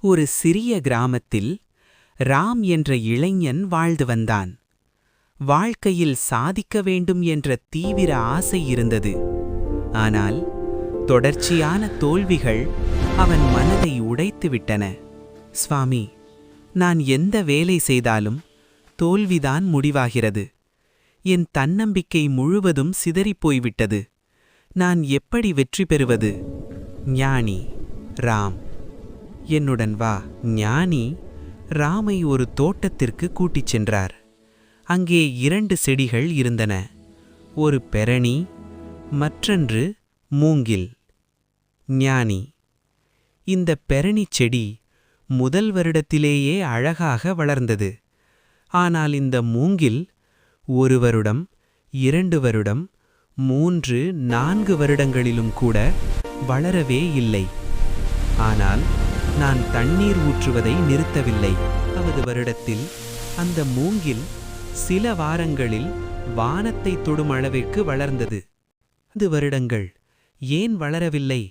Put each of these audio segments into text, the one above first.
ஒரு சிறிய கிராமத்தில் ராம் என்ற இளைஞன் வாழ்ந்து வந்தான். வாழ்க்கையில் சாதிக்க வேண்டும் என்ற தீவிர ஆசை இருந்தது. ஆனால் தொடர்ச்சியான தோல்விகள் அவன் மனதை உடைத்துவிட்டன. சுவாமி, நான் எந்த வேலை செய்தாலும் தோல்விதான் முடிவாகிறது. என் தன்னம்பிக்கை முழுவதும் சிதறிப்போய்விட்டது. நான் எப்படி வெற்றி பெறுவது? ஞானி ராம், என்னுடன் வா. ஞானி ராமை ஒரு தோட்டத்திற்கு கூட்டிச் சென்றார். அங்கே 2 செடிகள் இருந்தன. ஒரு பெரணி, மற்றொன்று மூங்கில். ஞானி, இந்த பெரணிச் செடி முதல் வருடத்திலேயே அழகாக வளர்ந்தது. ஆனால் இந்த மூங்கில் 1 வருடம், 2 வருடம், 3, 4 வருடங்களிலும் கூட வளரவே இல்லை. ஆனால் நான் தண்ணீர் ஊற்றுவதை நிறுத்தவில்லை. 10வது வருடத்தில் அந்த மூங்கில் சில வாரங்களில் வானத்தை தொடும் அளவிற்கு வளர்ந்தது. 5 வருடங்கள் ஏன் வளரவில்லை?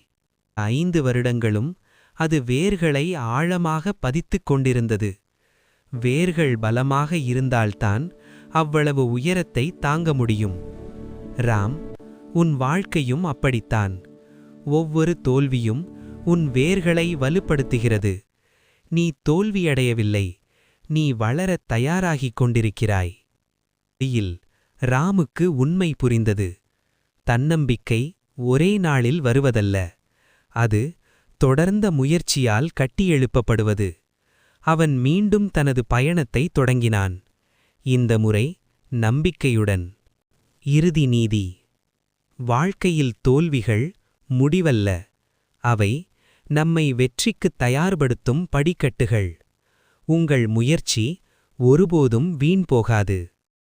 5 வருடங்களும் அது வேர்களை ஆழமாக பதித்துக் கொண்டிருந்தது. வேர்கள் பலமாக இருந்தால்தான் அவ்வளவு உயரத்தை தாங்க முடியும். ராம், உன் வாழ்க்கையும் அப்படித்தான். ஒவ்வொரு தோல்வியும் உன் வேர்களை வலுப்படுத்துகிறது. நீ தோல்வியடையவில்லை, நீ வளரத் தயாராகிக் கொண்டிருக்கிறாய். ராமுக்கு உண்மை புரிந்தது. தன்னம்பிக்கை ஒரே நாளில் வருவதல்ல, அது தொடர்ந்த முயற்சியால் கட்டியெழுப்பப்படுவது. அவன் மீண்டும் தனது பயணத்தை தொடங்கினான். இந்த முறை நம்பிக்கையுடன். இறுதி நீதி: வாழ்க்கையில் தோல்விகள் முடிவல்ல, அவை நம்மை வெற்றிக்குத் தயார்படுத்தும் படிக்கட்டுகள். உங்கள் முயற்சி ஒருபோதும் வீண் போகாது.